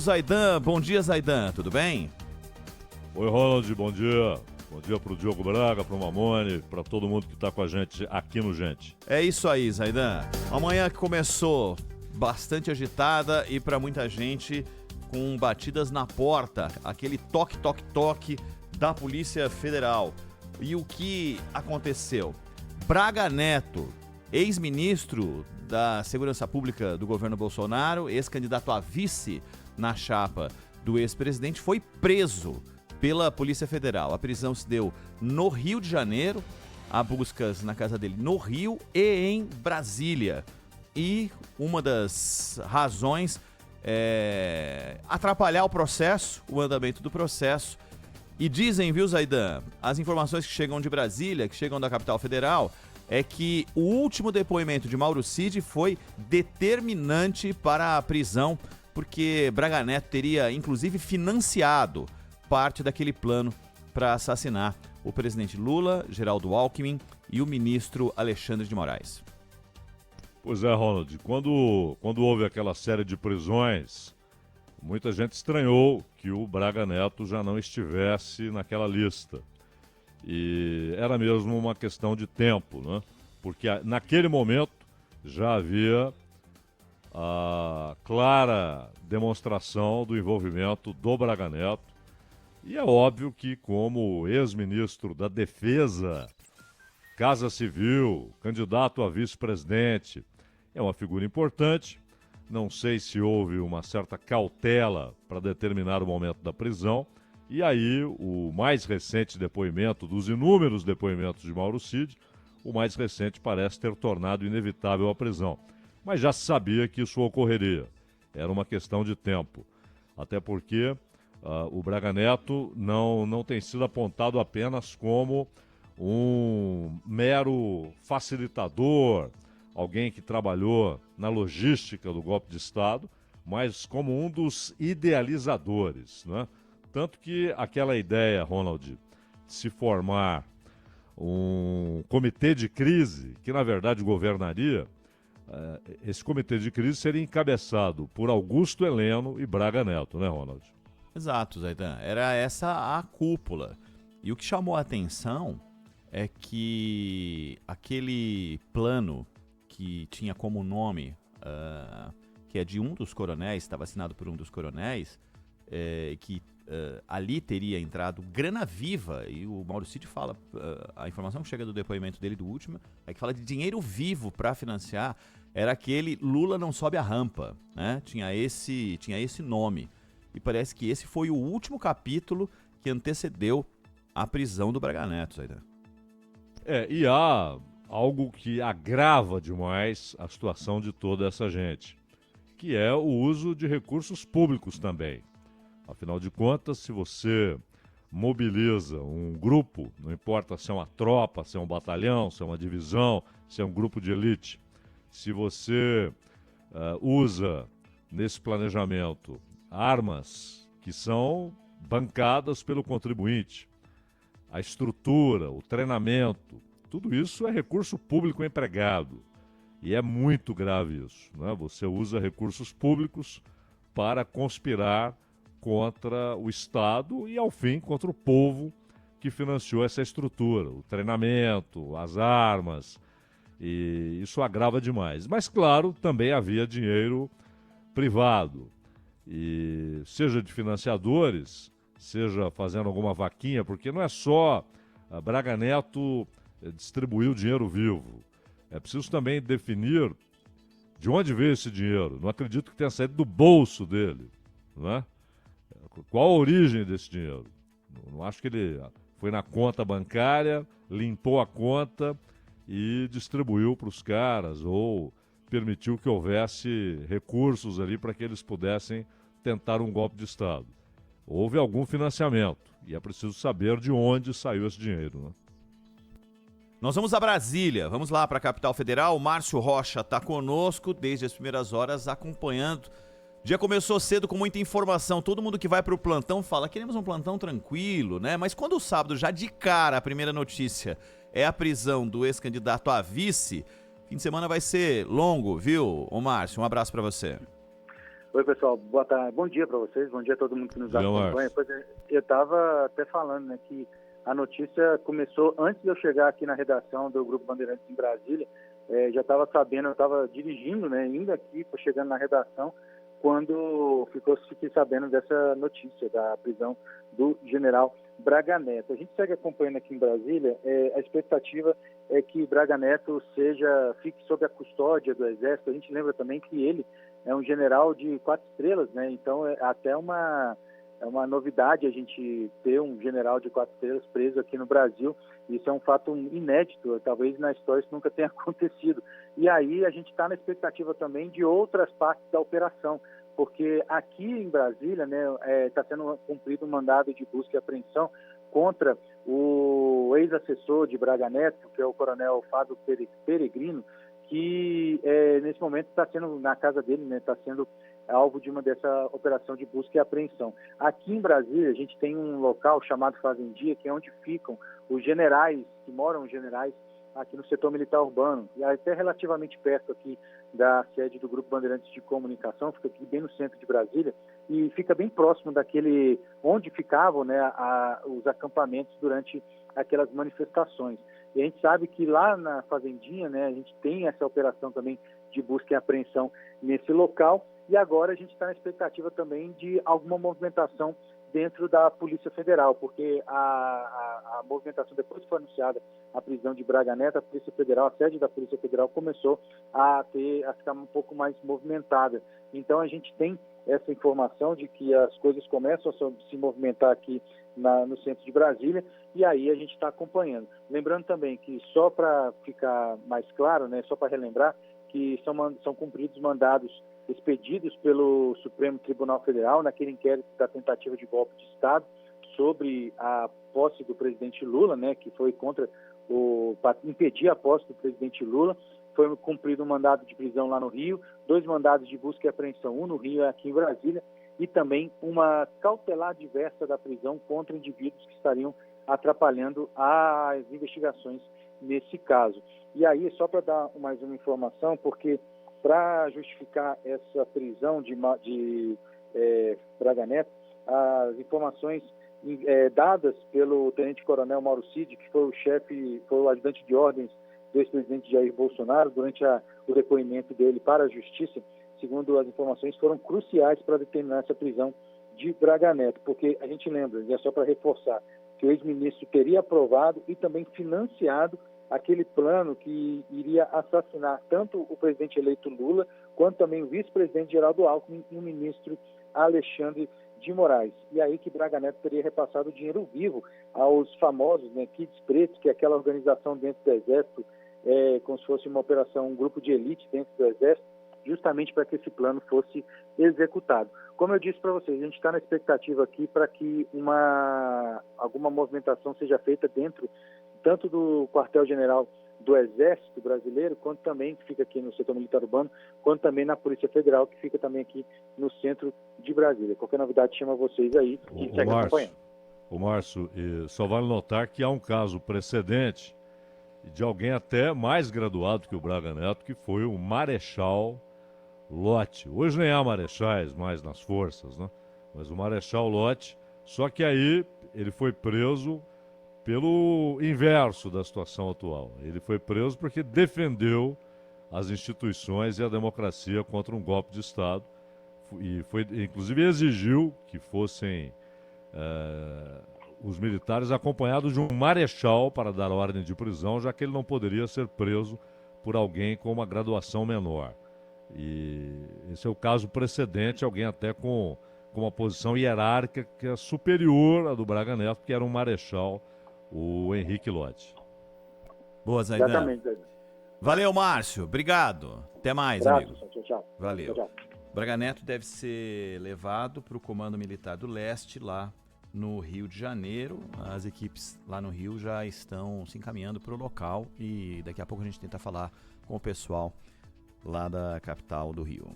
Zaidan. Bom dia, Zaidan. Tudo bem? Oi, Ronald. Bom dia. Bom dia pro Diogo Braga, pro Mamone, para todo mundo que está com a gente aqui no Gente. É isso aí, Zaidan. Amanhã que começou bastante agitada e para muita gente com batidas na porta, aquele toque, toque, toque da Polícia Federal. E o que aconteceu? Braga Neto, ex-ministro da Segurança Pública do governo Bolsonaro, ex-candidato a vice na chapa do ex-presidente, foi preso pela Polícia Federal. A prisão se deu no Rio de Janeiro, há buscas na casa dele no Rio e em Brasília. E uma das razões é atrapalhar o processo, o andamento do processo. E dizem, viu, Zaidan, as informações que chegam de Brasília, que chegam da capital federal, é que o último depoimento de Mauro Cid foi determinante para a prisão, porque Braga Neto teria, inclusive, financiado parte daquele plano para assassinar o presidente Lula, Geraldo Alckmin e o ministro Alexandre de Moraes. Pois é, Ronald, quando houve aquela série de prisões, muita gente estranhou que o Braga Neto já não estivesse naquela lista. E era mesmo uma questão de tempo, né? Porque naquele momento já havia a clara demonstração do envolvimento do Braga Neto. E é óbvio que, como ex-ministro da Defesa, Casa Civil, candidato a vice-presidente, é uma figura importante. Não sei se houve uma certa cautela para determinar o momento da prisão. E aí, o mais recente depoimento, dos inúmeros depoimentos de Mauro Cid, o mais recente parece ter tornado inevitável a prisão. Mas já se sabia que isso ocorreria. Era uma questão de tempo. Até porque o Braga Neto não tem sido apontado apenas como um mero facilitador, alguém que trabalhou na logística do golpe de Estado, mas como um dos idealizadores, né? Tanto que aquela ideia, Ronald, de se formar um comitê de crise, que na verdade governaria, esse comitê de crise seria encabeçado por Augusto Heleno e Braga Neto, né, Ronald? Exato, Zaidan. Era essa a cúpula. E o que chamou a atenção é que aquele plano que tinha como nome, que é de um dos coronéis, estava assinado por um dos coronéis, que ali teria entrado grana viva, e o Mauro Cid fala, a informação que chega do depoimento dele, do último, é que fala de dinheiro vivo para financiar, era aquele Lula não sobe a rampa, né? Tinha esse nome. E parece que esse foi o último capítulo que antecedeu a prisão do Braga Neto, Zaidan. E há algo que agrava demais a situação de toda essa gente, que é o uso de recursos públicos também. Afinal de contas, se você mobiliza um grupo, não importa se é uma tropa, se é um batalhão, se é uma divisão, se é um grupo de elite, se você usa nesse planejamento armas que são bancadas pelo contribuinte, a estrutura, o treinamento, tudo isso é recurso público empregado. E é muito grave isso, né? Você usa recursos públicos para conspirar contra o Estado e, ao fim, contra o povo que financiou essa estrutura, o treinamento, as armas, e isso agrava demais. Mas, claro, também havia dinheiro privado, e seja de financiadores, seja fazendo alguma vaquinha, porque não é só Braga Neto distribuir o dinheiro vivo. É preciso também definir de onde veio esse dinheiro. Não acredito que tenha saído do bolso dele, não é? Qual a origem desse dinheiro? Não acho que ele foi na conta bancária, limpou a conta e distribuiu para os caras, ou permitiu que houvesse recursos ali para que eles pudessem tentar um golpe de Estado. Houve algum financiamento e é preciso saber de onde saiu esse dinheiro, né? Nós vamos a Brasília, vamos lá para a capital federal. O Márcio Rocha está conosco desde as primeiras horas acompanhando. O dia começou cedo com muita informação. Todo mundo que vai para o plantão fala, queremos um plantão tranquilo, né? Mas quando o sábado, já de cara, a primeira notícia é a prisão do ex-candidato a vice, fim de semana vai ser longo, viu, ô Márcio? Um abraço para você. Oi, pessoal. Boa tarde. Bom dia para vocês. Bom dia a todo mundo que nos acompanha. Márcio. Eu estava até falando, né, que a notícia começou antes de eu chegar aqui na redação do Grupo Bandeirantes em Brasília. Já estava sabendo, eu estava dirigindo, né, indo aqui, chegando na redação, quando fiquei sabendo dessa notícia da prisão do general Braga Neto. A gente segue acompanhando aqui em Brasília. A expectativa é que Braga Neto fique sob a custódia do Exército. A gente lembra também que ele é um general de 4 estrelas, né? Então é até uma novidade a gente ter um general de 4 estrelas preso aqui no Brasil. Isso é um fato inédito, talvez na história isso nunca tenha acontecido. E aí a gente está na expectativa também de outras partes da operação, porque aqui em Brasília, né, está sendo cumprido um mandado de busca e apreensão contra o ex-assessor de Braga Neto, que é o coronel Fábio Peregrino, que nesse momento está sendo, na casa dele, né, está sendo alvo de dessa operação de busca e apreensão. Aqui em Brasília, a gente tem um local chamado Fazendia, que é onde ficam os generais, que moram os generais aqui no setor militar urbano, e até relativamente perto aqui da sede do Grupo Bandeirantes de Comunicação, fica aqui bem no centro de Brasília, e fica bem próximo daquele onde ficavam, né, os acampamentos durante aquelas manifestações. E a gente sabe que lá na Fazendinha, né, a gente tem essa operação também de busca e apreensão nesse local, e agora a gente está na expectativa também de alguma movimentação dentro da Polícia Federal, porque a movimentação, depois que foi anunciada a prisão de Braga Neto, a Polícia Federal, a sede da Polícia Federal começou a ficar um pouco mais movimentada. Então a gente tem essa informação de que as coisas começam a se movimentar aqui no centro de Brasília, e aí a gente está acompanhando. Lembrando também que, só para ficar mais claro, né, só para relembrar, que são cumpridos mandados expedidos pelo Supremo Tribunal Federal naquele inquérito da tentativa de golpe de Estado sobre a posse do presidente Lula, né, que foi para impedir a posse do presidente Lula. Foi cumprido um mandado de prisão lá no Rio, 2 mandados de busca e apreensão, um no Rio e aqui em Brasília, e também uma cautelar diversa da prisão contra indivíduos que estariam atrapalhando as investigações nesse caso. E aí, só para dar mais uma informação, porque para justificar essa prisão de Braga Neto, as informações dadas pelo tenente-coronel Mauro Cid, que foi o ajudante de ordens do ex-presidente Jair Bolsonaro, durante o depoimento dele para a Justiça, segundo as informações, foram cruciais para determinar essa prisão de Braga Neto, porque a gente lembra, e é só para reforçar, que o ex-ministro teria aprovado e também financiado aquele plano que iria assassinar tanto o presidente eleito Lula, quanto também o vice-presidente Geraldo Alckmin e o ministro Alexandre de Moraes. E aí que Braga Neto teria repassado o dinheiro vivo aos famosos, né, Kids Pretos, que é aquela organização dentro do Exército, como se fosse uma operação, um grupo de elite dentro do Exército, justamente para que esse plano fosse executado. Como eu disse para vocês, a gente está na expectativa aqui para que alguma movimentação seja feita dentro tanto do quartel-general do Exército Brasileiro, quanto também, que fica aqui no setor militar urbano, quanto também na Polícia Federal, que fica também aqui no centro de Brasília. Qualquer novidade chama vocês aí, a gente segue acompanhando. Márcio, só vale notar que há um caso precedente de alguém até mais graduado que o Braga Neto, que foi o Marechal Lott. Hoje nem há marechais mais nas forças, né? Mas o Marechal Lott, só que aí ele foi preso pelo inverso da situação atual. Ele foi preso porque defendeu as instituições e a democracia contra um golpe de Estado e inclusive exigiu que fossem os militares acompanhados de um marechal para dar ordem de prisão, já que ele não poderia ser preso por alguém com uma graduação menor. E esse é o caso precedente, alguém até com uma posição hierárquica superior à do Braga Neto, que era um marechal, o Henrique Lott. Boa, Zaidan. Exatamente, Zaidan. Valeu, Márcio. Obrigado. Até mais, amigo. Tchau. Valeu. Tchau. Braga Neto deve ser levado para o Comando Militar do Leste, lá no Rio de Janeiro. As equipes lá no Rio já estão se encaminhando para o local e daqui a pouco a gente tenta falar com o pessoal lá da capital do Rio.